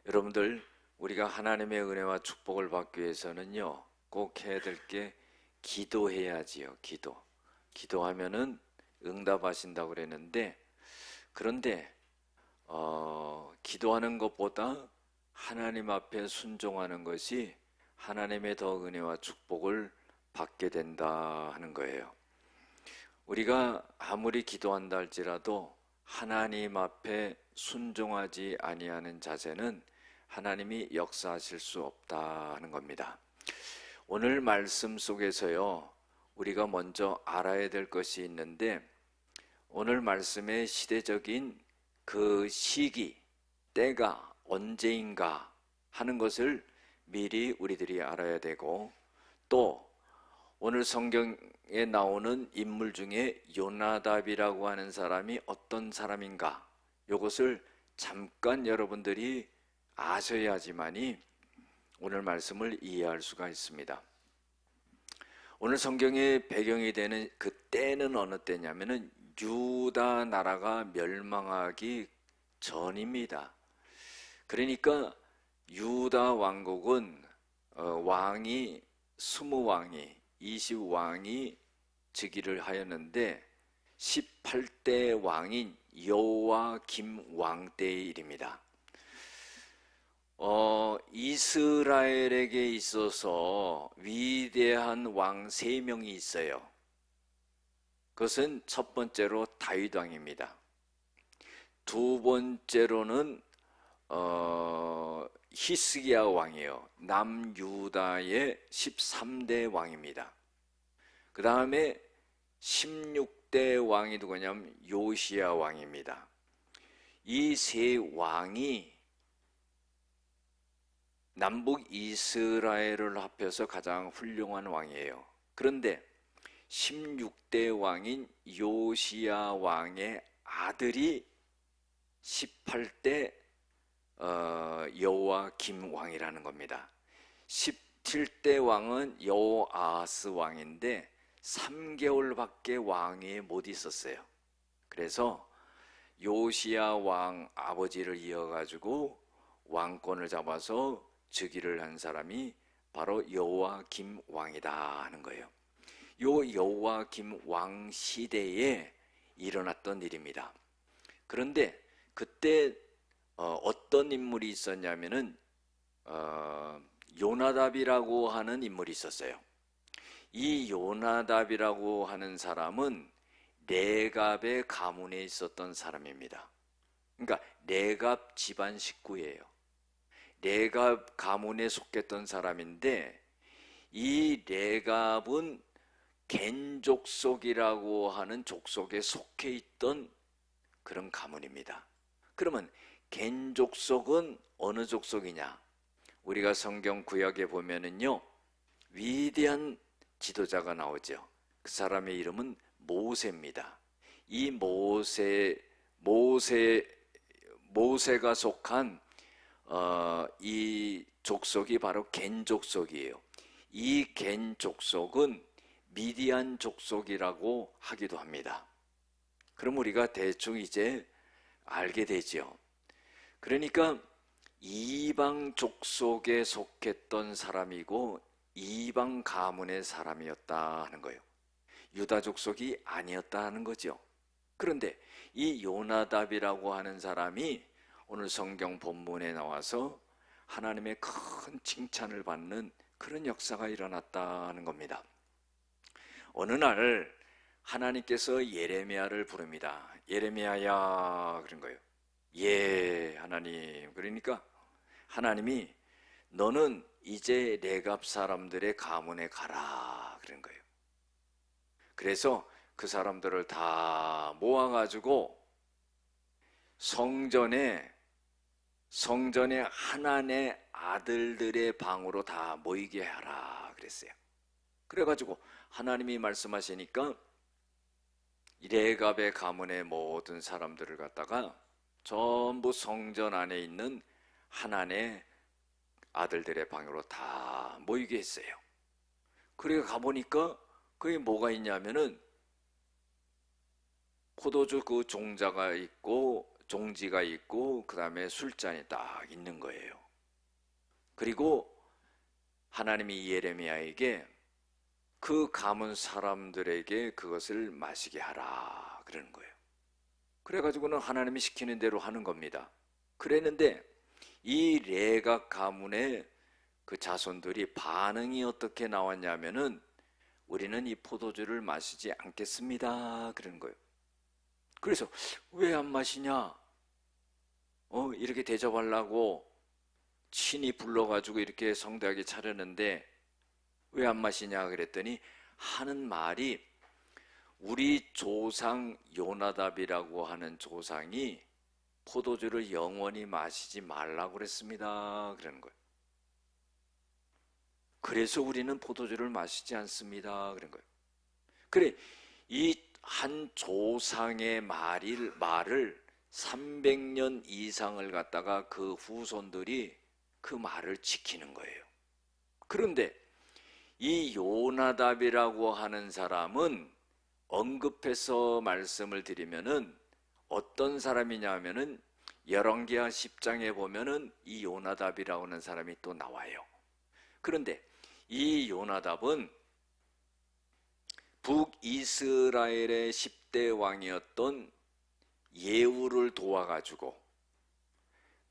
여러분들, 우리가 하나님의 은혜와 축복을 받기 위해서는요, 꼭 해야 될 게 기도해야지요. 기도하면은 응답하신다고 그랬는데, 그런데 기도하는 것보다 하나님 앞에 순종하는 것이 하나님의 더 은혜와 축복을 받게 된다 하는 거예요. 우리가 아무리 기도한다 할지라도 하나님 앞에 순종하지 아니하는 자세는 하나님이 역사하실 수 없다 하는 겁니다. 오늘 말씀 속에서요, 우리가 먼저 알아야 될 것이 있는데, 오늘 말씀의 시대적인 그 시기, 때가 언제인가 하는 것을 미리 우리들이 알아야 되고, 또 오늘 성경에 나오는 인물 중에 요나답이라고 하는 사람이 어떤 사람인가, 이것을 잠깐 여러분들이 아셔야지만이 오늘 말씀을 이해할 수가 있습니다. 오늘 성경의 배경이 되는 그 때는 어느 때냐면은 유다 나라가 멸망하기 전입니다. 그러니까 유다 왕국은 왕이 20왕이 20왕이 즉위를 하였는데 18대 왕인 여호와김 왕 때의 일입니다. 이스라엘에게 있어서 위대한 왕 3명이 있어요. 그것은 첫 번째로 다윗 왕입니다. 두 번째로는 히스기야 왕이에요. 남유다의 13대 왕입니다. 그 다음에 16대 왕이 누구냐면 요시야 왕입니다. 이 세 왕이 남북 이스라엘을 합해서 가장 훌륭한 왕이에요. 그런데 16대 왕인 요시야 왕의 아들이 18대 여호와김 왕이라는 겁니다. 17대 왕은 여호아하스 왕인데 3개월밖에 왕위에 못 있었어요. 그래서 요시야 왕 아버지를 이어가지고 왕권을 잡아서 즉위를 한 사람이 바로 여호와김 왕이다 하는 거예요. 요 여호와김 왕 시대에 일어났던 일입니다. 그런데 그때 어떤 인물이 있었냐면은 요나답이라고 하는 인물이 있었어요. 이 요나답이라고 하는 사람은 레갑의 가문에 있었던 사람입니다. 그러니까 레갑 집안 식구예요. 레갑 가문에 속했던 사람인데, 이 레갑은 겐 족속이라고 하는 족속에 속해 있던 그런 가문입니다. 그러면 겐 족속은 어느 족속이냐? 우리가 성경 구약에 보면은요, 위대한 지도자가 나오죠. 그 사람의 이름은 모세입니다. 이 모세가 속한 이 족속이 바로 겐 족속이에요. 이 겐 족속은 미디안 족속이라고 하기도 합니다. 그럼 우리가 대충 이제 알게 되죠. 그러니까 이방 족속에 속했던 사람이고 이방 가문의 사람이었다 하는 거예요. 유다 족속이 아니었다 하는 거죠. 그런데 이 요나답이라고 하는 사람이 오늘 성경 본문에 나와서 하나님의 큰 칭찬을 받는 그런 역사가 일어났다는 겁니다. 어느 날 하나님께서 예레미야를 부릅니다. 예레미야야, 그런 거예요. 예, 하나님. 그러니까 하나님이 너는 이제 레갑 사람들의 가문에 가라, 그런 거예요. 그래서 그 사람들을 다 모아가지고 성전에 하나님의 아들들의 방으로 다 모이게 하라 그랬어요. 그래가지고 하나님이 말씀하시니까 레갑의 가문의 모든 사람들을 갖다가 전부 성전 안에 있는 하나님의 아들들의 방으로 다 모이게 했어요. 그래 가보니까 그게 뭐가 있냐면은 포도주 그 종자가 있고 종지가 있고 그 다음에 술잔이 딱 있는 거예요. 그리고 하나님이 예레미야에게 그 가문 사람들에게 그것을 마시게 하라 그러는 거예요. 그래가지고는 하나님이 시키는 대로 하는 겁니다. 그랬는데 이 레각 가문의 그 자손들이 반응이 어떻게 나왔냐면은 우리는 이 포도주를 마시지 않겠습니다 그러는 거예요. 그래서 왜 안 마시냐? 이렇게 대접하려고 친히 불러가지고 이렇게 성대하게 차렸는데 왜 안 마시냐 그랬더니 하는 말이 우리 조상 요나답이라고 하는 조상이 포도주를 영원히 마시지 말라고 그랬습니다 그러는 거예요. 그래서 우리는 포도주를 마시지 않습니다 그런 거예요. 그래, 이 한 조상의 말을 300년 이상을 갖다가 그 후손들이 그 말을 지키는 거예요. 그런데 이 요나답이라고 하는 사람은 언급해서 말씀을 드리면은 어떤 사람이냐면은 열왕기하 10장에 보면은 이 요나답이라고 하는 사람이 또 나와요. 그런데 이 요나답은 북이스라엘의 10대 왕이었던 예후를 도와가지고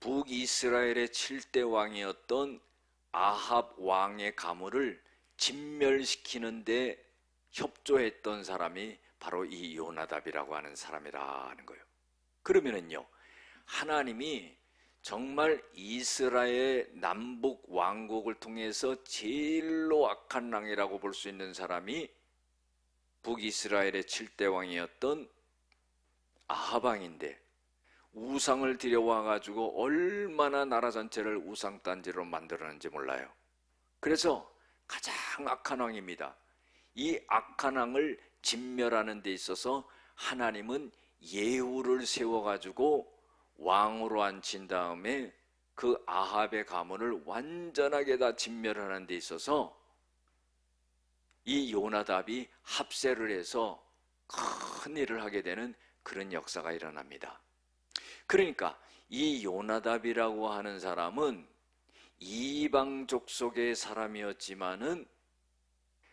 북이스라엘의 7대 왕이었던 아합 왕의 가문을 진멸시키는데 협조했던 사람이 바로 이 요나답이라고 하는 사람이라는 거예요. 그러면은요, 하나님이 정말 이스라엘 남북 왕국을 통해서 제일로 악한 왕이라고 볼 수 있는 사람이 북이스라엘의 7대 왕이었던 아합 왕인데 우상을 들여와가지고 얼마나 나라 전체를 우상단지로 만들었는지 몰라요. 그래서 가장 악한 왕입니다. 이 악한 왕을 진멸하는 데 있어서 하나님은 예후를 세워가지고 왕으로 앉힌 다음에 그 아합의 가문을 완전하게 다 진멸하는 데 있어서 이 요나답이 합세를 해서 큰 일을 하게 되는 그런 역사가 일어납니다. 그러니까 이 요나답이라고 하는 사람은 이방 족속의 사람이었지만은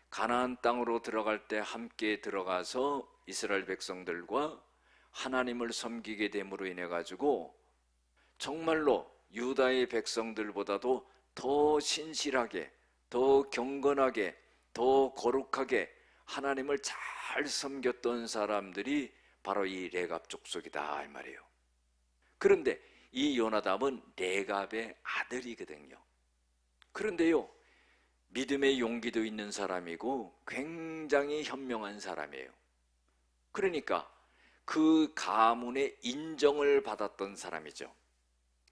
가나안 땅으로 들어갈 때 함께 들어가서 이스라엘 백성들과 하나님을 섬기게 됨으로 인해 가지고 정말로 유다의 백성들보다도 더 신실하게, 더 경건하게, 더 거룩하게 하나님을 잘 섬겼던 사람들이 바로 이 레갑 족속이다 이 말이에요. 그런데 이 요나답은 레갑의 아들이거든요. 그런데요, 믿음의 용기도 있는 사람이고 굉장히 현명한 사람이에요. 그러니까 그 가문의 인정을 받았던 사람이죠.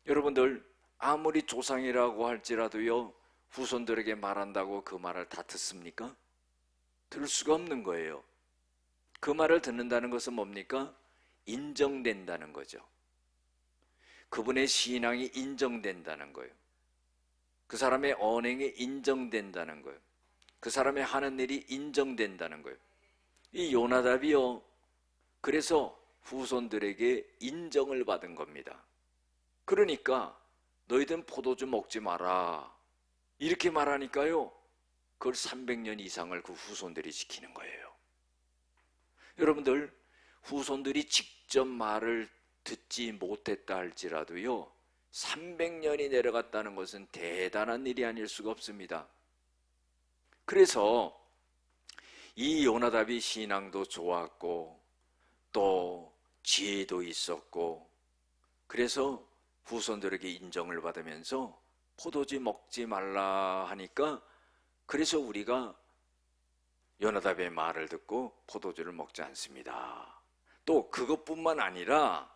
여러분들 아무리 조상이라고 할지라도요, 후손들에게 말한다고 그 말을 다 듣습니까? 들을 수가 없는 거예요. 그 말을 듣는다는 것은 뭡니까? 인정된다는 거죠. 그분의 신앙이 인정된다는 거예요. 그 사람의 언행이 인정된다는 거예요. 그 사람이 하는 일이 인정된다는 거예요. 이 요나답이요, 그래서 후손들에게 인정을 받은 겁니다. 그러니까 너희들은 포도주 먹지 마라 이렇게 말하니까요, 그걸 300년 이상을 그 후손들이 지키는 거예요. 여러분들, 후손들이 직접 말을 듣지 못했다 할지라도요, 300년이 내려갔다는 것은 대단한 일이 아닐 수가 없습니다. 그래서 이 요나답이 신앙도 좋았고 또 지혜도 있었고, 그래서 후손들에게 인정을 받으면서 포도주 먹지 말라 하니까, 그래서 우리가 요나답의 말을 듣고 포도주를 먹지 않습니다. 또 그것뿐만 아니라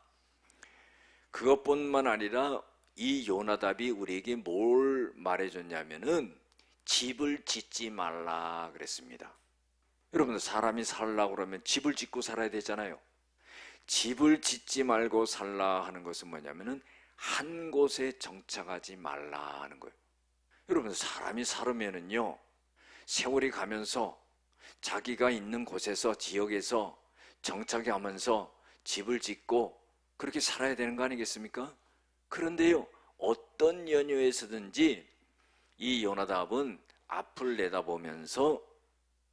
이 요나답이 우리에게 뭘 말해줬냐면은 집을 짓지 말라 그랬습니다. 여러분들, 사람이 살라고 그러면 집을 짓고 살아야 되잖아요. 집을 짓지 말고 살라 하는 것은 뭐냐면은 한 곳에 정착하지 말라 하는 거예요. 여러분, 사람이 살으면은요, 세월이 가면서 자기가 있는 곳에서, 지역에서 정착하면서 집을 짓고 그렇게 살아야 되는 거 아니겠습니까? 그런데요, 어떤 연유에서든지 이 요나답은 앞을 내다보면서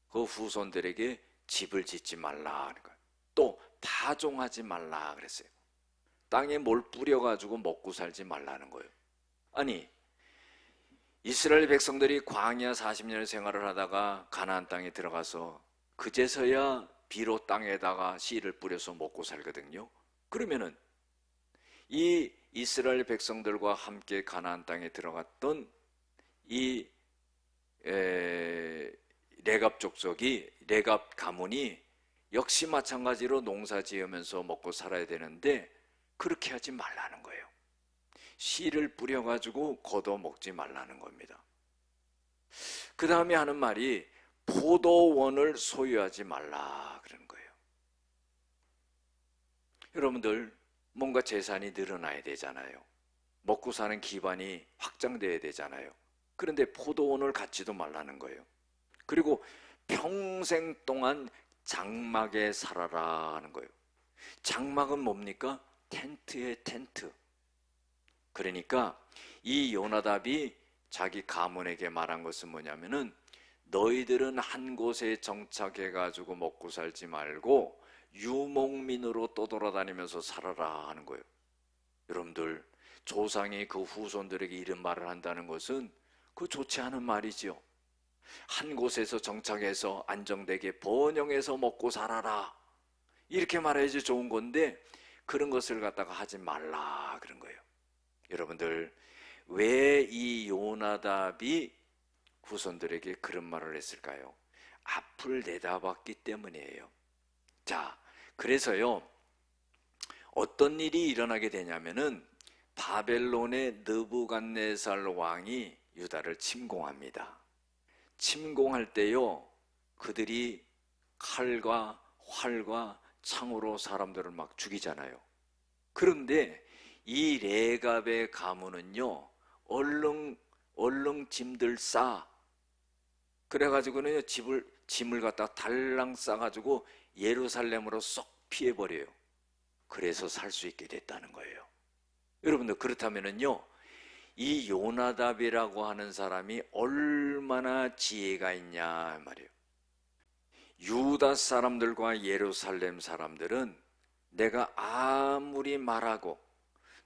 그 후손들에게 집을 짓지 말라 하는 거예요. 또 파종하지 말라 그랬어요. 땅에 뭘 뿌려가지고 먹고 살지 말라는 거예요. 아니, 이스라엘 백성들이 광야 40년을 생활을 하다가 가나안 땅에 들어가서 그제서야 비로 땅에다가 씨를 뿌려서 먹고 살거든요. 그러면은 이 이스라엘 백성들과 함께 가나안 땅에 들어갔던 이 레갑 족속이, 레갑 가문이 역시 마찬가지로 농사 지으면서 먹고 살아야 되는데 그렇게 하지 말라는 거예요. 씨를 뿌려가지고 걷어 먹지 말라는 겁니다. 그 다음에 하는 말이 포도원을 소유하지 말라 그러는 거예요. 여러분들, 뭔가 재산이 늘어나야 되잖아요. 먹고 사는 기반이 확장돼야 되잖아요. 그런데 포도원을 갖지도 말라는 거예요. 그리고 평생 동안 장막에 살아라 하는 거예요. 장막은 뭡니까? 텐트의 텐트. 그러니까 이 요나답이 자기 가문에게 말한 것은 뭐냐면은 너희들은 한 곳에 정착해 가지고 먹고 살지 말고 유목민으로 떠돌아다니면서 살아라 하는 거예요. 여러분들, 조상이 그 후손들에게 이런 말을 한다는 것은 그 좋지 않은 말이지요. 한 곳에서 정착해서 안정되게 번영해서 먹고 살아라, 이렇게 말해야지 좋은 건데 그런 것을 갖다가 하지 말라 그런 거예요. 여러분들, 왜 이 요나답이 후손들에게 그런 말을 했을까요? 앞을 내다봤기 때문이에요. 자, 그래서요, 어떤 일이 일어나게 되냐면은 바벨론의 느부갓네살 왕이 유다를 침공합니다. 침공할 때요, 그들이 칼과 활과 창으로 사람들을 막 죽이잖아요. 그런데 이 레갑의 가문은요, 얼른 짐들 싸, 그래가지고는 짐을 갖다 달랑 싸가지고 예루살렘으로 쏙 피해버려요. 그래서 살 수 있게 됐다는 거예요. 여러분들, 그렇다면은요, 이 요나답이라고 하는 사람이 얼마나 지혜가 있냐 말이에요. 유다 사람들과 예루살렘 사람들은 내가 아무리 말하고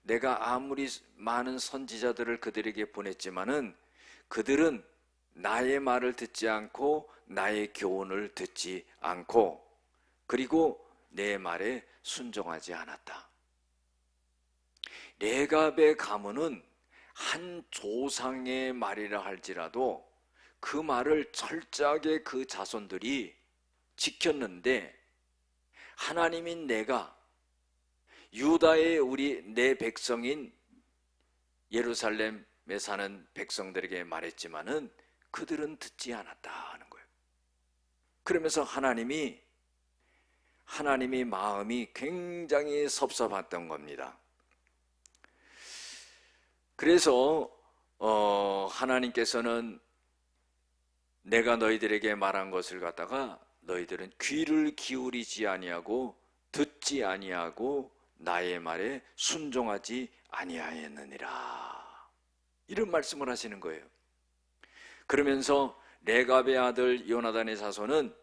내가 아무리 많은 선지자들을 그들에게 보냈지만은 그들은 나의 말을 듣지 않고 나의 교훈을 듣지 않고 그리고 내 말에 순종하지 않았다. 레갑의 가문은 한 조상의 말이라 할지라도 그 말을 철저하게 그 자손들이 지켰는데, 하나님인 내가 유다의 내 백성인 예루살렘에 사는 백성들에게 말했지만은 그들은 듣지 않았다 하는 거예요. 그러면서 하나님이 마음이 굉장히 섭섭했던 겁니다. 그래서 하나님께서는 내가 너희들에게 말한 것을 갖다가 너희들은 귀를 기울이지 아니하고 듣지 아니하고 나의 말에 순종하지 아니하였느니라, 이런 말씀을 하시는 거예요. 그러면서 레갑의 아들 요나단의 자손은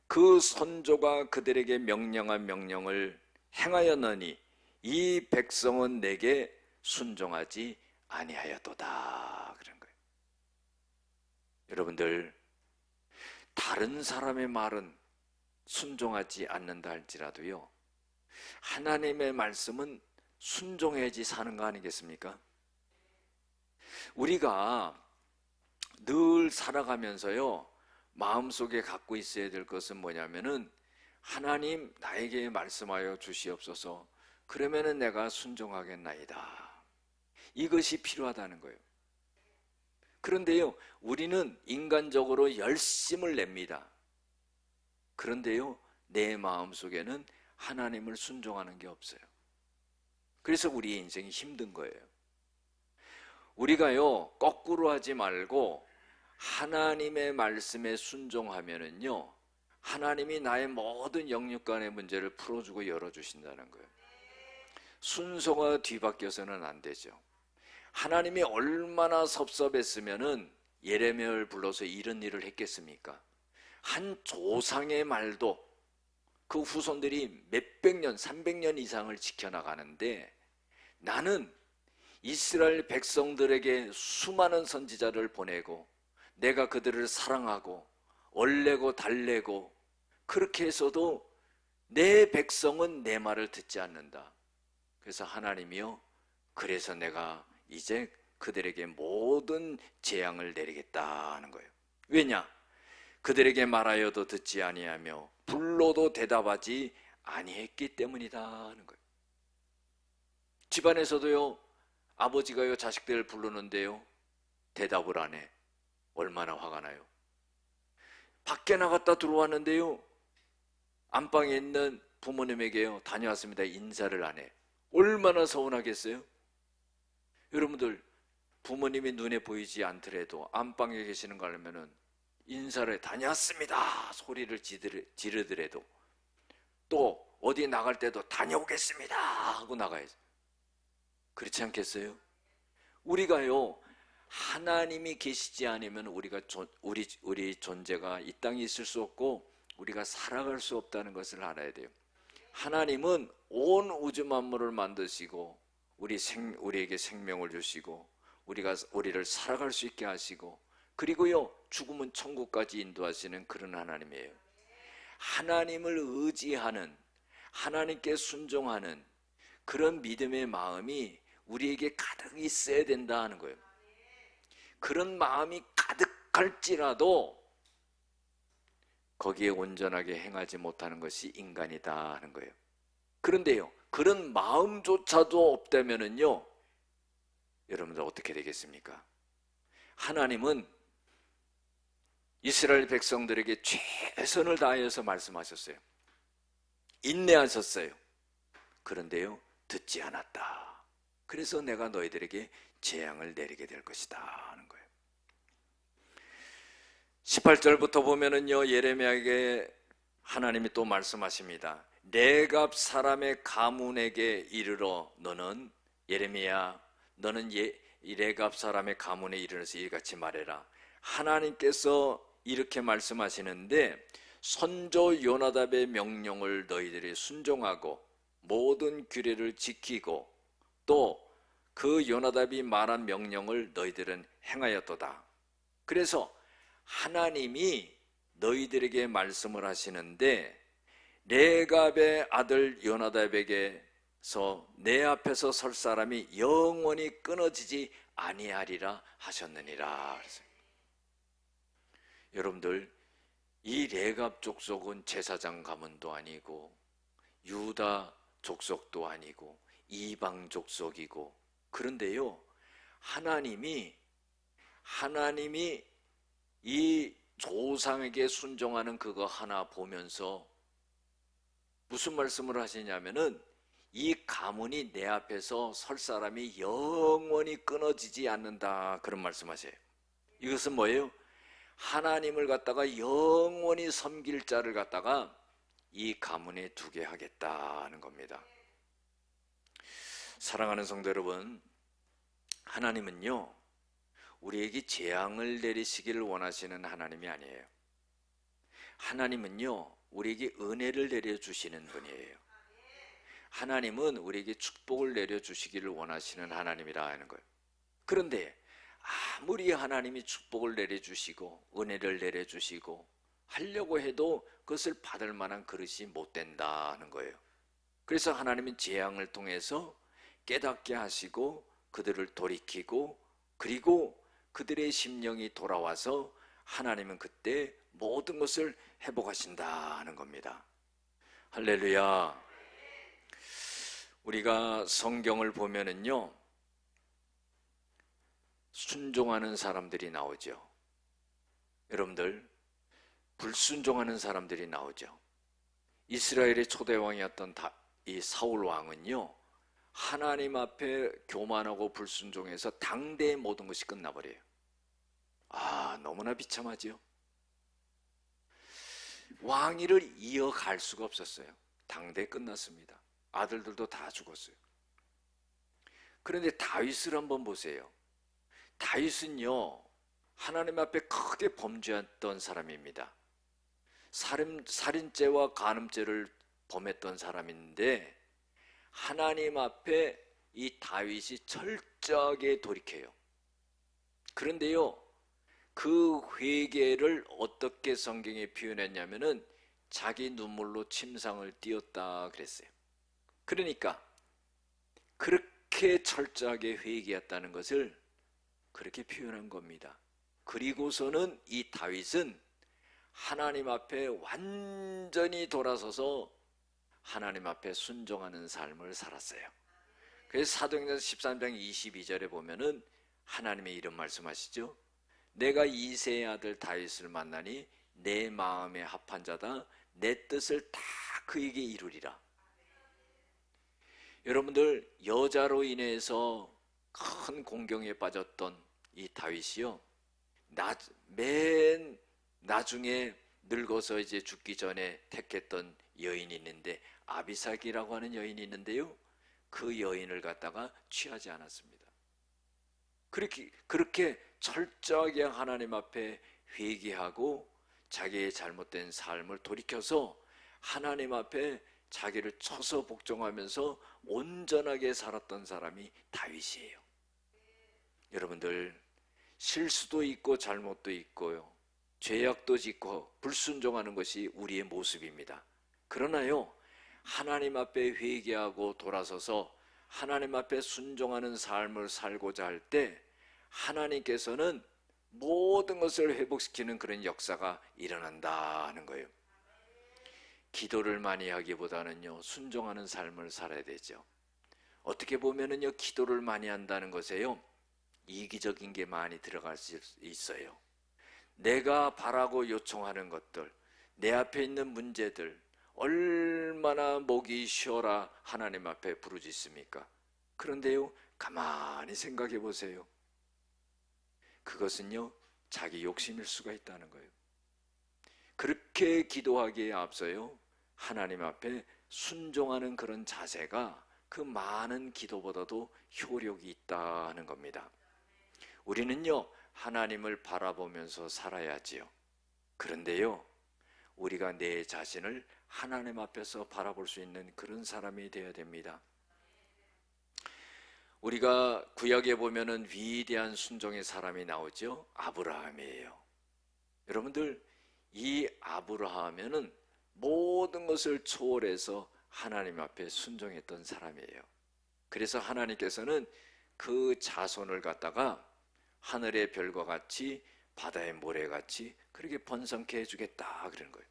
그 선조가 그들에게 명령한 명령을 행하였느니 이 백성은 내게 순종하지 아니하였도다 그런 거예요. 여러분들, 다른 사람의 말은 순종하지 않는다 할지라도요, 하나님의 말씀은 순종해야지 사는 거 아니겠습니까? 우리가 늘 살아가면서요, 마음속에 갖고 있어야 될 것은 뭐냐면은 하나님 나에게 말씀하여 주시옵소서, 그러면은 내가 순종하겠나이다, 이것이 필요하다는 거예요. 그런데요, 우리는 인간적으로 열심을 냅니다. 그런데요, 내 마음속에는 하나님을 순종하는 게 없어요. 그래서 우리의 인생이 힘든 거예요. 우리가요, 거꾸로 하지 말고 하나님의 말씀에 순종하면은요, 하나님이 나의 모든 영육간의 문제를 풀어주고 열어주신다는 거예요. 순서가 뒤바뀌어서는 안 되죠. 하나님이 얼마나 섭섭했으면은 예레미야를 불러서 이런 일을 했겠습니까? 한 조상의 말도 그 후손들이 몇백 년, 300년 이상을 지켜나가는데 나는 이스라엘 백성들에게 수많은 선지자를 보내고 내가 그들을 사랑하고 얼레고 달래고 그렇게 해서도 내 백성은 내 말을 듣지 않는다. 그래서 하나님이요, 그래서 내가 이제 그들에게 모든 재앙을 내리겠다 하는 거예요. 왜냐? 그들에게 말하여도 듣지 아니하며 불러도 대답하지 아니했기 때문이다 하는 거예요. 집안에서도요, 아버지가요 자식들을 부르는데요 대답을 안 해. 얼마나 화가 나요. 밖에 나갔다 들어왔는데요 안방에 있는 부모님에게요 다녀왔습니다 인사를 안 해. 얼마나 서운하겠어요? 여러분들, 부모님이 눈에 보이지 않더라도 안방에 계시는 거 알면은 인사를 다녀왔습니다 소리를 지르더라도, 또 어디 나갈 때도 다녀오겠습니다 하고 나가야죠. 그렇지 않겠어요? 우리가요 하나님이 계시지 않으면 우리 존재가 이 땅에 있을 수 없고 우리가 살아갈 수 없다는 것을 알아야 돼요. 하나님은 온 우주 만물을 만드시고 우리에게 생명을 주시고 우리를 살아갈 수 있게 하시고, 그리고요 죽으면 천국까지 인도하시는 그런 하나님이에요. 하나님을 의지하는, 하나님께 순종하는 그런 믿음의 마음이 우리에게 가득 있어야 된다 하는 거예요. 그런 마음이 가득할지라도 거기에 온전하게 행하지 못하는 것이 인간이다 하는 거예요. 그런데요 그런 마음조차도 없다면은요 여러분들 어떻게 되겠습니까? 하나님은 이스라엘 백성들에게 최선을 다하여서 말씀하셨어요. 인내하셨어요. 그런데요 듣지 않았다. 그래서 내가 너희들에게 재앙을 내리게 될 것이다 하는 거예요. 18절부터 보면은요 예레미야에게 하나님이 또 말씀하십니다. 네갑 사람의 가문에게 이르러 너는 예레미야 너는 네갑 사람의 가문에 이르러서 이같이 말해라. 하나님께서 이렇게 말씀하시는데 선조 요나답의 명령을 너희들이 순종하고 모든 규례를 지키고 또 그 요나답이 말한 명령을 너희들은 행하였도다. 그래서 하나님이 너희들에게 말씀을 하시는데 레갑의 아들 요나답에게서 내 앞에서 설 사람이 영원히 끊어지지 아니하리라 하셨느니라. 여러분들, 이 레갑 족속은 제사장 가문도 아니고 유다 족속도 아니고 이방 족속이고, 그런데요 하나님이 이 조상에게 순종하는 그거 하나 보면서 무슨 말씀을 하시냐면은 이 가문이 내 앞에서 설 사람이 영원히 끊어지지 않는다 그런 말씀하세요. 이것은 뭐예요? 하나님을 갖다가 영원히 섬길 자를 갖다가 이 가문에 두게 하겠다는 겁니다. 사랑하는 성도 여러분, 하나님은요 우리에게 재앙을 내리시기를 원하시는 하나님이 아니에요. 하나님은요 우리에게 은혜를 내려주시는 분이에요. 하나님은 우리에게 축복을 내려주시기를 원하시는 하나님이라 하는 거예요. 그런데 아무리 하나님이 축복을 내려주시고 은혜를 내려주시고 하려고 해도 그것을 받을 만한 그릇이 못 된다 하는 거예요. 그래서 하나님은 재앙을 통해서 깨닫게 하시고 그들을 돌이키고 그리고 그들의 심령이 돌아와서 하나님은 그때 모든 것을 회복하신다 하는 겁니다. 할렐루야. 우리가 성경을 보면은요 순종하는 사람들이 나오죠. 여러분들, 불순종하는 사람들이 나오죠. 이스라엘의 초대왕이었던 이 사울 왕은요 하나님 앞에 교만하고 불순종해서 당대의 모든 것이 끝나버려요. 너무나 비참하죠. 왕위를 이어갈 수가 없었어요. 당대 끝났습니다. 아들들도 다 죽었어요. 그런데 다윗을 한번 보세요. 다윗은요, 하나님 앞에 크게 범죄했던 사람입니다. 살인죄와 간음죄를 범했던 사람인데 하나님 앞에 이 다윗이 철저하게 돌이켜요. 그런데요, 그 회개를 어떻게 성경에 표현했냐면은 자기 눈물로 침상을 띄었다 그랬어요. 그러니까 그렇게 철저하게 회개했다는 것을 그렇게 표현한 겁니다. 그리고서는 이 다윗은 하나님 앞에 완전히 돌아서서 하나님 앞에 순종하는 삶을 살았어요. 그래서 사도행전 13장 22절에 보면은 하나님의 이런 말씀하시죠. 내가 이새의 아들 다윗을 만나니 내 마음에 합한 자다. 내 뜻을 다 그에게 이루리라. 여러분들, 여자로 인해서 큰 공경에 빠졌던 이 다윗이요, 맨 나중에 늙어서 이제 죽기 전에 택했던 여인이 있는데, 아비삭이라고 하는 여인이 있는데요, 그 여인을 갖다가 취하지 않았습니다. 그렇게 철저하게 하나님 앞에 회개하고 자기의 잘못된 삶을 돌이켜서 하나님 앞에 자기를 쳐서 복종하면서 온전하게 살았던 사람이 다윗이에요. 여러분들, 실수도 있고 잘못도 있고요, 죄악도 짓고 불순종하는 것이 우리의 모습입니다. 그러나요, 하나님 앞에 회개하고 돌아서서 하나님 앞에 순종하는 삶을 살고자 할 때 하나님께서는 모든 것을 회복시키는 그런 역사가 일어난다는 거예요. 기도를 많이 하기보다는요, 순종하는 삶을 살아야 되죠. 어떻게 보면은요, 기도를 많이 한다는 것에요, 이기적인 게 많이 들어갈 수 있어요. 내가 바라고 요청하는 것들, 내 앞에 있는 문제들, 얼마나 목이 쉬어라 하나님 앞에 부르짖습니까? 그런데요, 가만히 생각해 보세요. 그것은요, 자기 욕심일 수가 있다는 거예요. 그렇게 기도하기에 앞서요, 하나님 앞에 순종하는 그런 자세가 그 많은 기도보다도 효력이 있다는 겁니다. 우리는요, 하나님을 바라보면서 살아야지요. 그런데요, 우리가 내 자신을 하나님 앞에서 바라볼 수 있는 그런 사람이 되어야 됩니다. 우리가 구약에 보면은 위대한 순종의 사람이 나오죠. 아브라함이에요. 여러분들, 이 아브라함에는 모든 것을 초월해서 하나님 앞에 순종했던 사람이에요. 그래서 하나님께서는 그 자손을 갖다가 하늘의 별과 같이 바다의 모래같이 그렇게 번성케 해주겠다 그러는 거예요.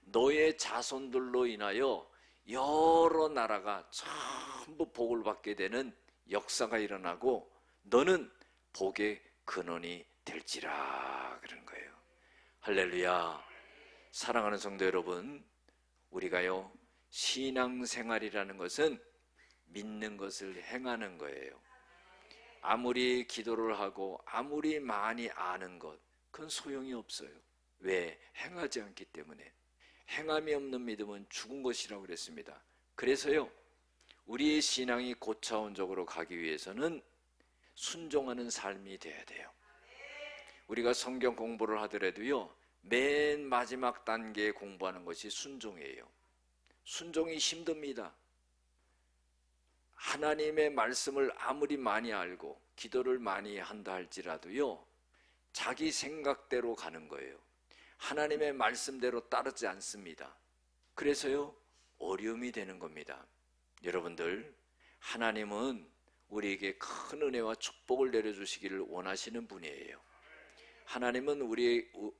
너의 자손들로 인하여 여러 나라가 전부 복을 받게 되는 역사가 일어나고 너는 복의 근원이 될지라 그러는 거예요. 할렐루야. 사랑하는 성도 여러분, 우리가요, 신앙생활이라는 것은 믿는 것을 행하는 거예요. 아무리 기도를 하고 아무리 많이 아는 것, 그건 소용이 없어요. 왜? 행하지 않기 때문에. 행함이 없는 믿음은 죽은 것이라고 그랬습니다. 그래서요, 우리의 신앙이 고차원적으로 가기 위해서는 순종하는 삶이 돼야 돼요. 우리가 성경 공부를 하더라도요, 맨 마지막 단계에 공부하는 것이 순종이에요. 순종이 힘듭니다. 하나님의 말씀을 아무리 많이 알고 기도를 많이 한다 할지라도요, 자기 생각대로 가는 거예요. 하나님의 말씀대로 따르지 않습니다. 그래서요, 어려움이 되는 겁니다. 여러분들, 하나님은 우리에게 큰 은혜와 축복을 내려주시기를 원하시는 분이에요. 하나님은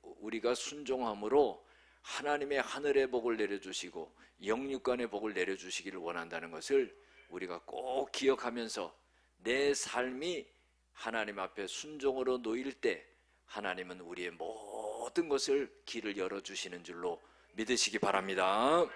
우리가 순종함으로 하나님의 하늘의 복을 내려주시고 영육간의 복을 내려주시기를 원한다는 것을 우리가 꼭 기억하면서 내 삶이 하나님 앞에 순종으로 놓일 때 하나님은 우리의 모든 것을 길을 열어주시는 줄로 믿으시기 바랍니다.